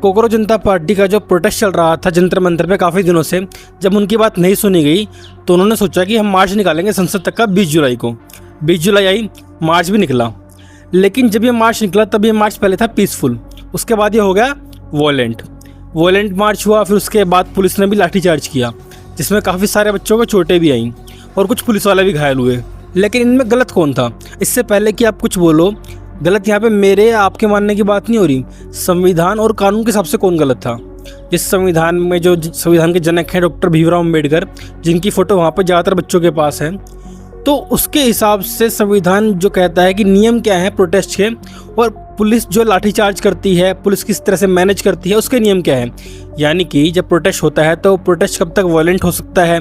Cockroach जनता party का जो protest चल रहा था जंतर मंतर पे काफ़ी दिनों से, जब उनकी बात नहीं सुनी गई तो उन्होंने सोचा कि हम मार्च निकालेंगे संसद तक का 20 जुलाई को। 20 जुलाई आई, मार्च भी निकला, लेकिन जब ये मार्च निकला तब ये मार्च पहले था पीसफुल, उसके बाद ये हो गया वॉयलेंट मार्च हुआ। फिर उसके बाद पुलिस ने भी लाठीचार्ज किया, जिसमें काफ़ी सारे बच्चों को चोटें भी आईं और कुछ पुलिस वाले भी घायल हुए। लेकिन इनमें गलत कौन था? इससे पहले कि आप कुछ बोलो, गलत यहाँ पे मेरे आपके मानने की बात नहीं हो रही, संविधान और कानून के हिसाब से कौन गलत था? जिस संविधान में जो संविधान के जनक हैं डॉक्टर भीमराव अम्बेडकर, जिनकी फ़ोटो वहाँ पर ज़्यादातर बच्चों के पास है, तो उसके हिसाब से संविधान जो कहता है कि नियम क्या है प्रोटेस्ट के, और पुलिस जो लाठीचार्ज करती है, पुलिस किस तरह से मैनेज करती है, उसके नियम क्या है। यानी कि जब प्रोटेस्ट होता है तो प्रोटेस्ट कब तक वायलेंट हो सकता है,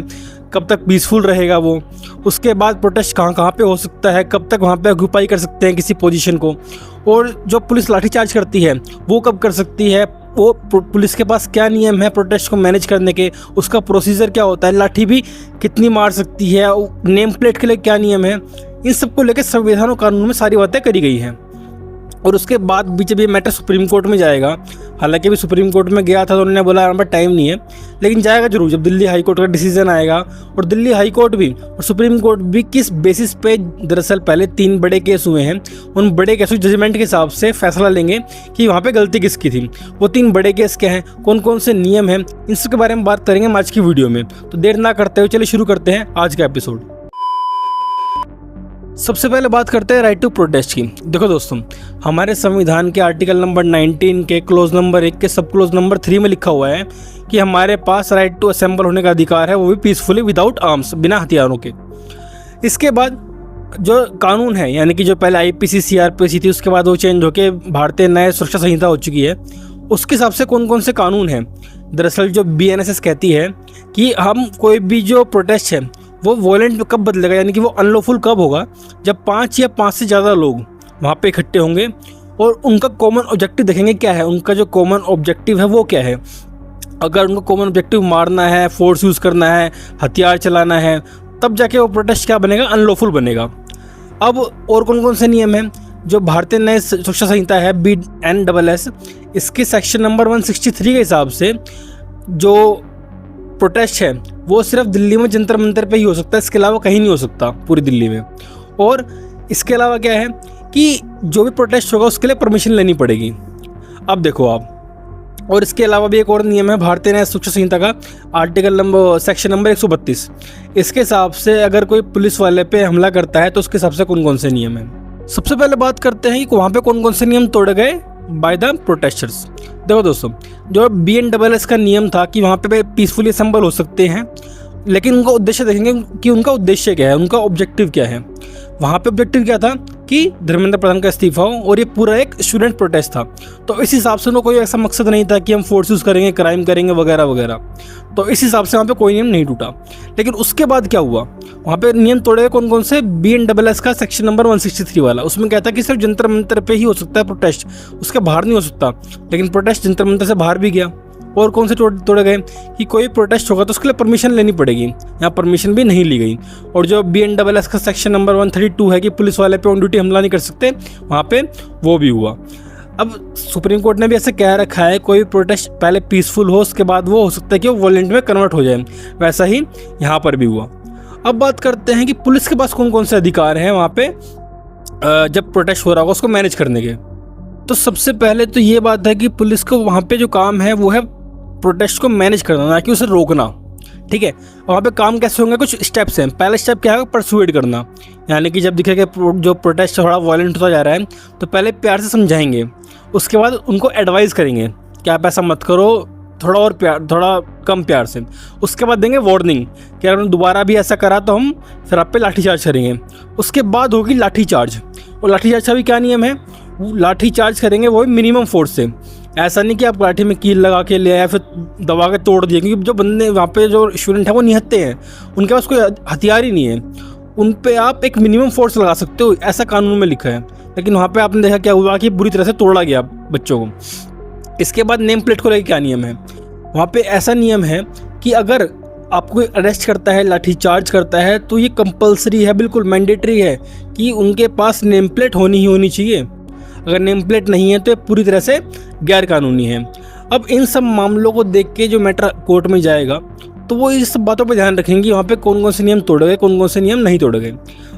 कब तक पीसफुल रहेगा वो, उसके बाद प्रोटेस्ट कहाँ पे हो सकता है, कब तक वहाँ पे ऑक्यूपाई कर सकते हैं किसी पोजीशन को, और जो पुलिस लाठीचार्ज करती है वो कब कर सकती है, वो पुलिस के पास क्या नियम है प्रोटेस्ट को मैनेज करने के, उसका प्रोसीजर क्या होता है, लाठी भी कितनी मार सकती है, नेम प्लेट के लिए क्या नियम है, इन सब को लेकर संविधान और कानून में सारी बातें करी गई हैं। और उसके बाद भी जब ये मैटर सुप्रीम कोर्ट में जाएगा, हालांकि अभी सुप्रीम कोर्ट में गया था तो उन्होंने बोला हमारे पास टाइम नहीं है, लेकिन जाएगा जरूर जब दिल्ली हाई कोर्ट का डिसीजन आएगा। और दिल्ली हाई कोर्ट भी और सुप्रीम कोर्ट भी किस बेसिस पे, दरअसल पहले 3 बड़े केस हुए हैं, उन बड़े केसों जजमेंट के हिसाब से फैसला लेंगे कि वहाँ पे गलती किसकी थी। वो 3 बड़े केस क्या हैं, कौन कौन से नियम हैं, इन सब के बारे में बात करेंगे आज की वीडियो में। तो देर ना करते हुए चलिए शुरू करते हैं आज का एपिसोड। सबसे पहले बात करते हैं राइट टू प्रोटेस्ट की। देखो दोस्तों, हमारे संविधान के आर्टिकल नंबर 19 के क्लोज नंबर 1 के सब क्लोज नंबर 3 में लिखा हुआ है कि हमारे पास राइट टू असेंबल होने का अधिकार है, वो भी पीसफुली विदाउट आर्म्स, बिना हथियारों के। इसके बाद जो कानून है, यानी कि जो पहले आईपीसी सीआरपीसी थी, उसके बाद वो चेंज होकर भारतीय न्याय सुरक्षा संहिता हो चुकी है, उसके हिसाब से कौन कौन से कानून हैं। दरअसल जो BNSS कहती है कि हम कोई भी जो प्रोटेस्ट है वो वॉयलेंट कब बदलेगा, यानी कि वो अनलॉफुल कब होगा, जब 5 या 5 से ज़्यादा लोग वहाँ पे इकट्ठे होंगे और उनका कॉमन ऑब्जेक्टिव देखेंगे क्या है, उनका जो कॉमन ऑब्जेक्टिव है वो क्या है। अगर उनका कॉमन ऑब्जेक्टिव मारना है, फोर्स यूज़ करना है, हथियार चलाना है, तब जाके वो प्रोटेस्ट क्या बनेगा, अनलॉफुल बनेगा। अब और कौन कौन से नियम हैं, जो भारतीय न्याय सुरक्षा संहिता है BNSS, इसके सेक्शन नंबर 163 के हिसाब से जो प्रोटेस्ट है वो सिर्फ दिल्ली में जंतर मंतर पे ही हो सकता है, इसके अलावा कहीं नहीं हो सकता पूरी दिल्ली में। और इसके अलावा क्या है कि जो भी प्रोटेस्ट होगा उसके लिए परमिशन लेनी पड़ेगी। अब देखो आप, और इसके अलावा भी एक और नियम है भारतीय न्याय सुरक्षा संहिता का आर्टिकल नंबर सेक्शन नंबर 132, इसके हिसाब से अगर कोई पुलिस वाले पे हमला करता है तो उसके हिसाब से कौन कौन से नियम है। सबसे पहले बात करते हैं कि वहाँ पे कौन कौन से नियम तोड़े गए बाय द प्रोटेस्टर्स। देखो दोस्तों, जो BNSS का नियम था कि वहाँ पे पीसफुली असेंबल हो सकते हैं, लेकिन उनका उद्देश्य देखेंगे कि उनका उद्देश्य क्या है, उनका ऑब्जेक्टिव क्या है। वहाँ पे ऑब्जेक्टिव क्या था कि धर्मेंद्र प्रधान का इस्तीफा हो, और ये पूरा एक स्टूडेंट प्रोटेस्ट था, तो इस हिसाब से उनको कोई ऐसा मकसद नहीं था कि हम फोर्स यूज़ करेंगे, क्राइम करेंगे वगैरह वगैरह, तो इस हिसाब से वहाँ पे कोई नियम नहीं टूटा। लेकिन उसके बाद क्या हुआ, वहाँ पे नियम तोड़े कौन कौन से, BNSS का सेक्शन नंबर 163 वाला, उसमें कहता है कि सिर्फ जंतर मंतर पे ही हो सकता है प्रोटेस्ट, उसके बाहर नहीं हो सकता। लेकिन प्रोटेस्ट जंतर मंतर से बाहर भी गया। और कौन से तोड़े गए कि कोई प्रोटेस्ट होगा तो उसके लिए परमिशन लेनी पड़ेगी, यहाँ परमिशन भी नहीं ली गई। और जो BNSS का सेक्शन नंबर 132 है कि पुलिस वाले पे ऑन ड्यूटी हमला नहीं कर सकते, वहाँ पे वो भी हुआ। अब सुप्रीम कोर्ट ने भी ऐसे कह रखा है कोई प्रोटेस्ट पहले पीसफुल हो, उसके बाद वो हो सकता है कि वो वॉयलेंट में कन्वर्ट हो जाए, वैसा ही यहाँ पर भी हुआ। अब बात करते हैं कि पुलिस के पास कौन कौन से अधिकार हैं वहाँ पे जब प्रोटेस्ट हो रहा होगा उसको मैनेज करने के। तो सबसे पहले तो ये बात है कि पुलिस को वहाँ पे जो काम है वो है प्रोटेस्ट को मैनेज करना, ना कि उसे रोकना। ठीक है, वहाँ पे काम कैसे होंगे, कुछ स्टेप्स हैं। पहला स्टेप क्या है, परसुएड करना, यानी कि जब दिखेगा जो प्रोटेस्ट थोड़ा वायलेंट होता जा रहा है तो पहले प्यार से समझाएंगे, उसके बाद उनको एडवाइस करेंगे कि आप ऐसा मत करो, थोड़ा और प्यार, थोड़ा कम प्यार से। उसके बाद देंगे वार्निंग कि अगर दोबारा भी ऐसा करा तो हम फिर आप पे लाठीचार्ज करेंगे। उसके बाद होगी लाठीचार्ज, और लाठीचार्ज का भी क्या नियम है, लाठीचार्ज करेंगे वो मिनिमम फोर्स से। ऐसा नहीं कि आप लाठी में कील लगा के ले आए फिर दबा के तोड़ दिए, क्योंकि जो बंदे वहाँ पे जो स्टूडेंट है वो निहत्ते हैं, उनके पास कोई हथियार ही नहीं है, उन पे आप एक मिनिमम फोर्स लगा सकते हो, ऐसा कानून में लिखा है। लेकिन वहाँ पे आपने देखा क्या हुआ कि बुरी तरह से तोड़ा गया बच्चों को। इसके बाद नेम प्लेट को लेकर क्या नियम है, वहाँ पे ऐसा नियम है कि अगर आपको कोई अरेस्ट करता है, लाठीचार्ज करता है, तो ये कंपलसरी है, बिल्कुल मैंडेटरी है कि उनके पास नेम प्लेट होनी ही होनी चाहिए। अगर नेम प्लेट नहीं है तो ये पूरी तरह से गैर कानूनी है। अब इन सब मामलों को देख के जो मैटर कोर्ट में जाएगा तो वो इस सब बातों पर ध्यान रखेंगे वहाँ पे कौन कौन से नियम तोड़े गए, कौन कौन से नियम नहीं तोड़े गए।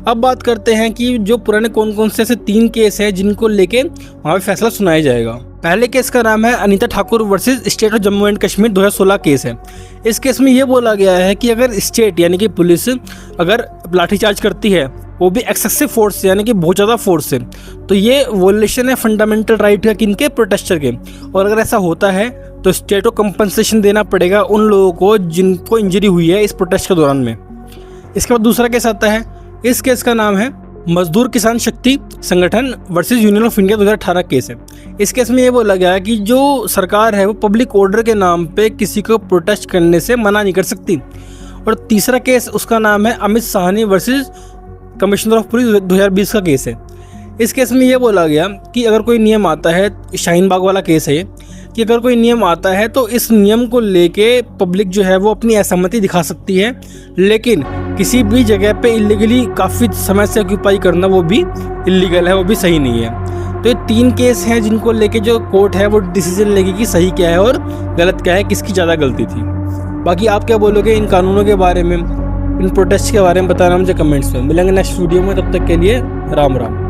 अब बात करते हैं कि जो पुराने कौन कौन से ऐसे 3 केस हैं जिनको लेके वहाँ पे फैसला सुनाया जाएगा। पहले केस का नाम है Anita Thakur versus state of Jammu and Kashmir 2016 case है। इस केस में ये बोला गया है कि अगर स्टेट यानी कि पुलिस अगर लाठीचार्ज करती है वो भी एक्सेसिव फोर्स से यानी कि बहुत ज़्यादा फोर्स से, तो ये वोलेशन है फंडामेंटल राइट का किनके, प्रोटेस्टर के। और अगर ऐसा होता है तो स्टेट को कंपनसेशन देना पड़ेगा उन लोगों को जिनको इंजरी हुई है इस प्रोटेस्ट के दौरान में। इसके बाद दूसरा केस आता है, इस केस का नाम है मजदूर किसान शक्ति संगठन versus union of India 2018 case है। इस केस में ये बोला गया है कि जो सरकार है वो पब्लिक ऑर्डर के नाम पे किसी को प्रोटेस्ट करने से मना नहीं कर सकती। और तीसरा केस उसका नाम है Amit Sahni versus commissioner of police 2020 का केस है। इस केस में ये बोला गया कि अगर कोई नियम आता है, शाहीन बाग वाला केस है ये, कि अगर कोई नियम आता है तो इस नियम को लेके पब्लिक जो है वो अपनी असहमति दिखा सकती है, लेकिन किसी भी जगह पे इलीगली काफ़ी समय से ऑक्यूपाई करना वो भी इलीगल है, वो भी सही नहीं है। तो ये 3 केस हैं जिनको लेके जो कोर्ट है वो डिसीजन लेगी कि सही क्या है और गलत क्या है, किसकी ज़्यादा गलती थी। बाकी आप क्या बोलोगे इन कानूनों के बारे में, इन प्रोटेस्ट के बारे में बताना मुझे कमेंट्स में। मिलेंगे नेक्स्ट वीडियो में, तब तक के लिए राम राम।